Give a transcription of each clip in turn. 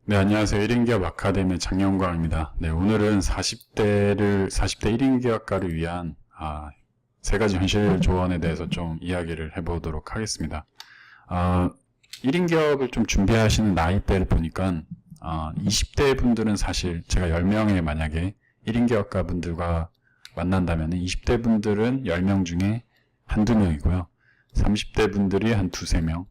네, 안녕하세요. 1인 기업 아카데미 장영광입니다. 네, 오늘은 40대 1인 기업가를 위한 세 가지 현실 조언에 대해서 좀 이야기를 해보도록 하겠습니다. 1인 기업을 좀 준비하시는 나이대를 보니까 20대 분들은 사실 제가 10명의 만약에 1인 기업가 분들과 만난다면 20대 분들은 10명 중에 한두 명이고요. 30대 분들이 한 두세 명,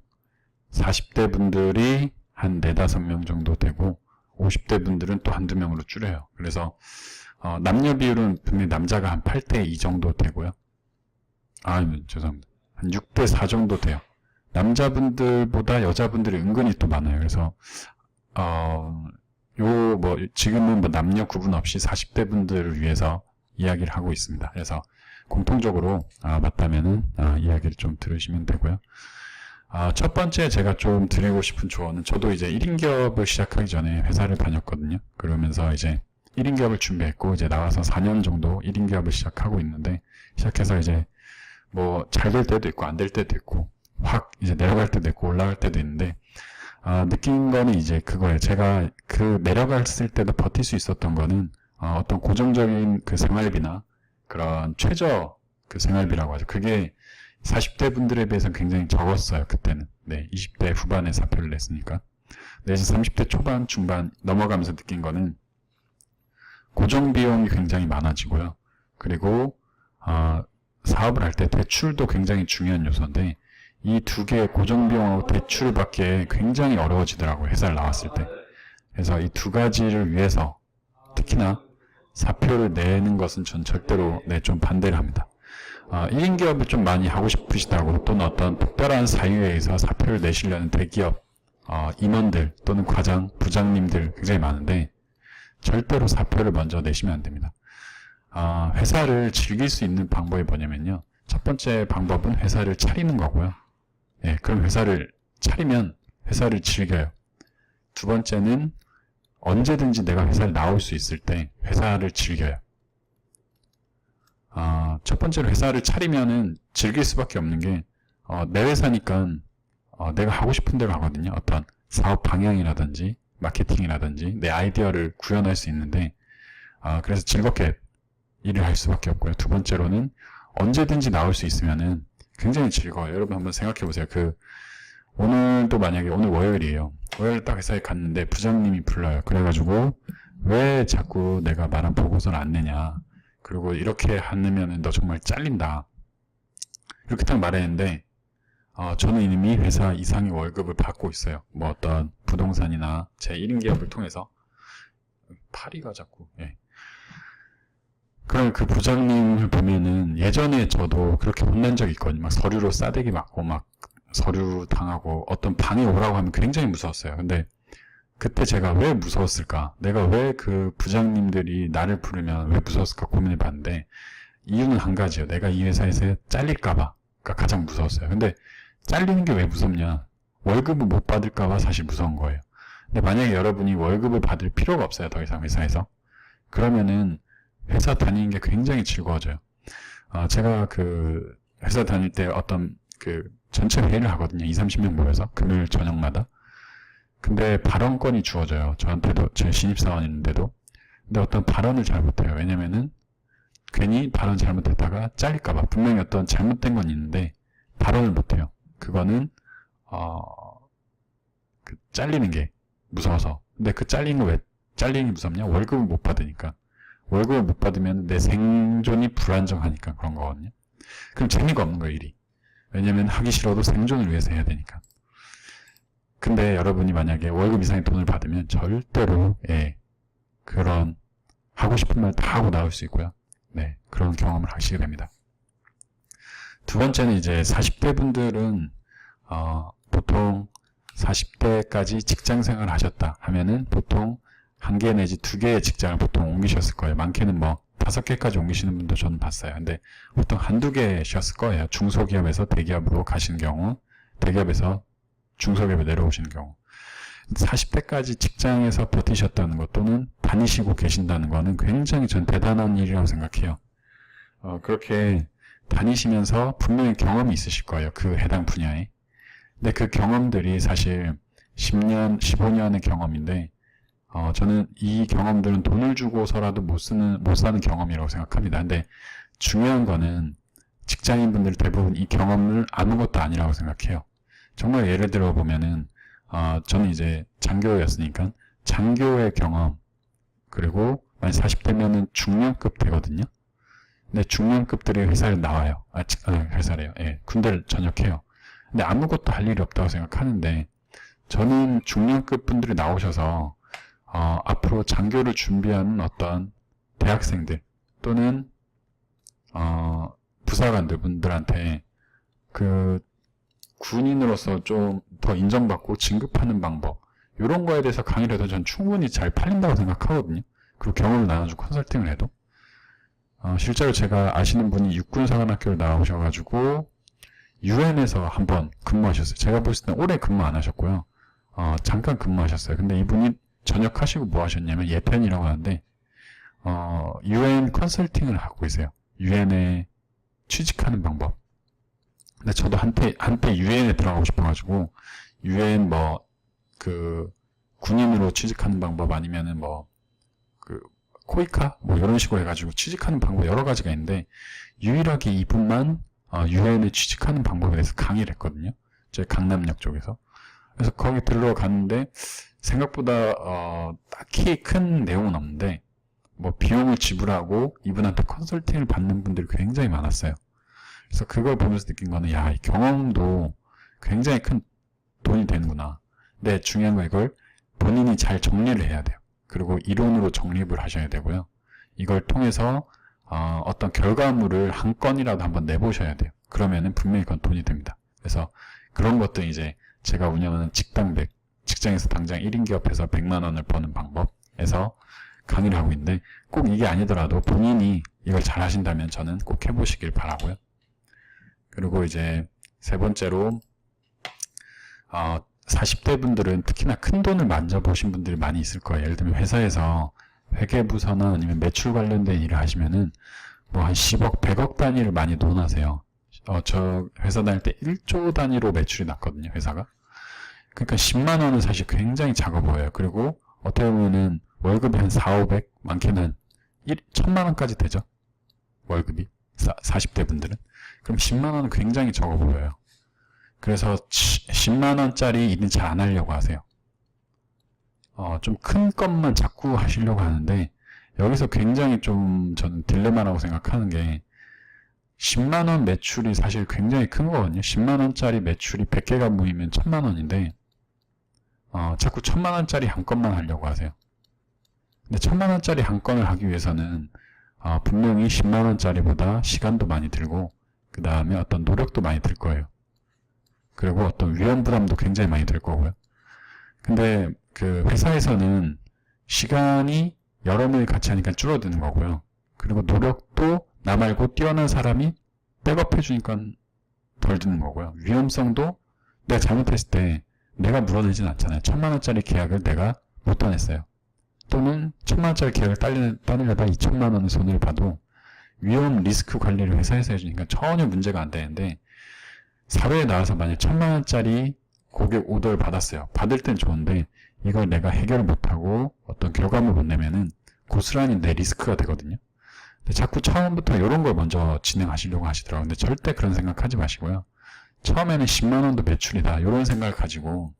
40대 분들이 한 4, 5명 정도 되고 50대 분들은 또 한두 명으로 줄여요. 그래서 남녀 비율은 분명히 남자가 한 8대 2 정도 되고요. 죄송합니다. 한 6대 4 정도 돼요. 남자분들보다 여자분들이 은근히 또 많아요. 그래서 지금은 남녀 구분 없이 40대 분들을 위해서 이야기를 하고 있습니다. 그래서 공통적으로 맞다면은 이야기를 좀 들으시면 되고요. 첫 번째 제가 좀 드리고 싶은 조언은, 저도 이제 1인 기업을 시작하기 전에 회사를 다녔거든요. 그러면서 이제 1인 기업을 준비했고, 이제 나와서 4년 정도 1인 기업을 시작하고 있는데, 시작해서 이제 잘 될 때도 있고, 안 될 때도 있고, 확 이제 내려갈 때도 있고, 올라갈 때도 있는데, 느낀 거는 이제 그거예요. 제가 그 내려갔을 때도 버틸 수 있었던 거는, 어떤 고정적인 그 생활비나, 그런 최저 그 생활비라고 하죠. 그게 40대 분들에 비해서는 굉장히 적었어요, 그때는. 네, 20대 후반에 사표를 냈으니까. 네, 이제 30대 초반, 중반 넘어가면서 느낀 거는 고정 비용이 굉장히 많아지고요. 그리고 사업을 할 때 대출도 굉장히 중요한 요소인데, 이 두 개의 고정 비용하고 대출 받기에 굉장히 어려워지더라고요, 회사를 나왔을 때. 그래서 이 두 가지를 위해서 특히나 사표를 내는 것은 전 절대로 좀 반대를 합니다. 1인 기업을 좀 많이 하고 싶으시다고, 또는 어떤 특별한 사유에 의해서 사표를 내시려는 대기업 임원들 또는 과장, 부장님들 굉장히 많은데, 절대로 사표를 먼저 내시면 안 됩니다. 회사를 즐길 수 있는 방법이 뭐냐면요, 첫 번째 방법은 회사를 차리는 거고요. 그럼 회사를 차리면 회사를 즐겨요. 두 번째는 언제든지 내가 회사를 나올 수 있을 때 회사를 즐겨요. 첫 번째로 회사를 차리면은 즐길 수밖에 없는 게, 내 회사니까 내가 하고 싶은 대로 하거든요. 어떤 사업 방향이라든지 마케팅이라든지 내 아이디어를 구현할 수 있는데, 그래서 즐겁게 일을 할 수밖에 없고요. 두 번째로는 언제든지 나올 수 있으면은 굉장히 즐거워요. 여러분 한번 생각해 보세요. 오늘도 만약에 오늘 월요일이에요. 월요일 딱 회사에 갔는데 부장님이 불러요. 그래가지고 왜 자꾸 내가 말한 보고서를 안 내냐, 그리고 이렇게 하면은 너 정말 잘린다, 이렇게 딱 말했는데, 저는 이미 회사 이상의 월급을 받고 있어요. 어떤 부동산이나 제 1인 기업을 통해서. 파리가 자꾸, 그럼 그 부장님을 보면은, 예전에 저도 그렇게 혼난 적이 있거든요. 막 서류로 싸대기 맞고, 막 서류 당하고, 어떤 방에 오라고 하면 굉장히 무서웠어요. 근데 그때 제가 왜 무서웠을까? 내가 왜 그 부장님들이 나를 부르면 왜 무서웠을까 고민해 봤는데, 이유는 한 가지예요. 내가 이 회사에서 잘릴까봐. 가 가장 무서웠어요. 근데 잘리는 게 왜 무섭냐? 월급을 못 받을까봐 사실 무서운 거예요. 근데 만약에 여러분이 월급을 받을 필요가 없어요, 더 이상 회사에서. 그러면은 회사 다니는 게 굉장히 즐거워져요. 제가 회사 다닐 때 어떤 전체 회의를 하거든요. 20, 30명 모여서 금요일 저녁마다. 근데 발언권이 주어져요. 저한테도, 제 신입사원인데도. 근데 어떤 발언을 잘 못해요. 왜냐면은 괜히 발언 잘못했다가 잘릴까봐. 분명히 어떤 잘못된 건 있는데 발언을 못해요. 그거는 잘리는 게 무서워서. 근데 잘리는 거 왜 잘리는 게 무섭냐? 월급을 못 받으니까. 월급을 못 받으면 내 생존이 불안정하니까 그런 거거든요. 그럼 재미가 없는 거예요, 일이. 왜냐면 하기 싫어도 생존을 위해서 해야 되니까. 근데 여러분이 만약에 월급 이상의 돈을 받으면 절대로 그런 하고 싶은 말 다 하고 나올 수 있고요. 네, 그런 경험을 하시게 됩니다. 두 번째는 이제 40대 분들은 보통 40대까지 직장 생활을 하셨다 하면은 보통 1개 내지 2개의 직장을 보통 옮기셨을 거예요. 많게는 5개까지 옮기시는 분도 저는 봤어요. 근데 보통 1-2개셨을 거예요. 중소기업에서 대기업으로 가시는 경우, 대기업에서 중소기업에 내려오시는 경우. 40대까지 직장에서 버티셨다는 것, 또는 다니시고 계신다는 거는 굉장히 전 대단한 일이라고 생각해요. 그렇게 다니시면서 분명히 경험이 있으실 거예요, 그 해당 분야에. 근데 그 경험들이 사실 10년, 15년의 경험인데, 저는 이 경험들은 돈을 주고서라도 못 사는 경험이라고 생각합니다. 근데 중요한 거는 직장인분들 대부분 이 경험을 아무것도 아니라고 생각해요. 정말 예를 들어 보면은, 저는 이제 장교였으니까, 장교의 경험, 그리고 만약 40대면은 중량급 되거든요. 근데 중량급들이 회사에 나와요. 회사래요. 예, 군대를 전역해요. 근데 아무것도 할 일이 없다고 생각하는데, 저는 중량급 분들이 나오셔서, 앞으로 장교를 준비하는 어떤 대학생들, 또는, 부사관들 분들한테, 군인으로서 좀 더 인정받고 진급하는 방법, 이런 거에 대해서 강의를 해도 전 충분히 잘 팔린다고 생각하거든요. 그리고 경험을 나눠주고 컨설팅을 해도. 실제로 제가 아시는 분이 육군사관학교를 나오셔가지고 유엔에서 한번 근무하셨어요. 제가 봤을 때 오래 근무 안 하셨고요. 잠깐 근무하셨어요. 근데 이분이 전역하시고 뭐 하셨냐면 예편이라고 하는데 유엔 컨설팅을 하고 계세요. 유엔에 취직하는 방법. 근데 저도 한때 유엔에 들어가고 싶어가지고 유엔 군인으로 취직하는 방법 아니면은 코이카 이런 식으로 해가지고 취직하는 방법 여러 가지가 있는데 유일하게 이분만 유엔에 취직하는 방법에 대해서 강의를 했거든요. 제 강남역 쪽에서. 그래서 거기 들어갔는데 생각보다 딱히 큰 내용은 없는데 비용을 지불하고 이분한테 컨설팅을 받는 분들이 굉장히 많았어요. 그래서 그걸 보면서 느낀 거는 이 경험도 굉장히 큰 돈이 되는구나. 근데 중요한 건 이걸 본인이 잘 정리를 해야 돼요. 그리고 이론으로 정립을 하셔야 되고요. 이걸 통해서 어떤 결과물을 한 건이라도 한번 내보셔야 돼요. 그러면은 분명히 그건 돈이 됩니다. 그래서 그런 것도 이제 제가 운영하는 직당백, 직장에서 당장 1인 기업에서 100만 원을 버는 방법에서 강의를 하고 있는데 꼭 이게 아니더라도 본인이 이걸 잘 하신다면 저는 꼭 해보시길 바라고요. 그리고 이제 세 번째로 40대 분들은 특히나 큰 돈을 만져보신 분들이 많이 있을 거예요. 예를 들면 회사에서 회계부서나 아니면 매출 관련된 일을 하시면은 한 10억, 100억 단위를 많이 논하세요. 저 회사 다닐 때 1조 단위로 매출이 났거든요, 회사가. 그러니까 10만 원은 사실 굉장히 작아 보여요. 그리고 어떻게 보면은 월급이 한 4, 500, 많게는 한 1000만 원까지 되죠. 월급이. 40대 분들은. 그럼 10만 원은 굉장히 적어 보여요. 그래서 10만 원짜리 일은 잘 안 하려고 하세요. 좀 큰 것만 자꾸 하시려고 하는데 여기서 굉장히 좀 저는 딜레마라고 생각하는 게 10만 원 매출이 사실 굉장히 큰 거거든요. 10만 원짜리 매출이 100개가 모이면 1000만 원인데 자꾸 1000만 원짜리 한 건만 하려고 하세요. 근데 1000만 원짜리 한 건을 하기 위해서는 분명히 10만 원짜리보다 시간도 많이 들고 그 다음에 어떤 노력도 많이 들 거예요. 그리고 어떤 위험 부담도 굉장히 많이 들 거고요. 근데 그 회사에서는 시간이 여러 명이 같이 하니까 줄어드는 거고요. 그리고 노력도 나 말고 뛰어난 사람이 백업해 주니까 덜 드는 거고요. 위험성도 내가 잘못했을 때 내가 물어내진 않잖아요. 1000만 원짜리 계약을 내가 못 따냈어요. 또는 1000만 원짜리 계약을 따내려다 2000만 원의 손해를 봐도 위험 리스크 관리를 회사에서 해주니까 전혀 문제가 안 되는데 사회에 나와서 만약 1000만 원짜리 고객 오더를 받았어요. 받을 땐 좋은데 이걸 내가 해결을 못하고 어떤 결과물 못 내면은 고스란히 내 리스크가 되거든요. 근데 자꾸 처음부터 이런 걸 먼저 진행하시려고 하시더라고요. 근데 절대 그런 생각하지 마시고요. 처음에는 10만 원도 매출이다. 이런 생각을 가지고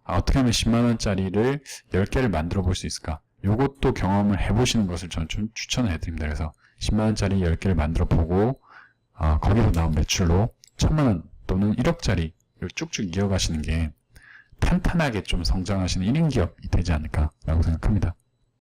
어떻게 하면 10만 원짜리를 10개를 만들어 볼 수 있을까? 요것도 경험을 해보시는 것을 저는 좀 추천을 해드립니다. 그래서 10만 원짜리 10개를 만들어 보고 거기서 나온 매출로 1000만 원 또는 1억짜리 쭉쭉 이어가시는 게 탄탄하게 좀 성장하시는 1인 기업이 되지 않을까라고 생각합니다.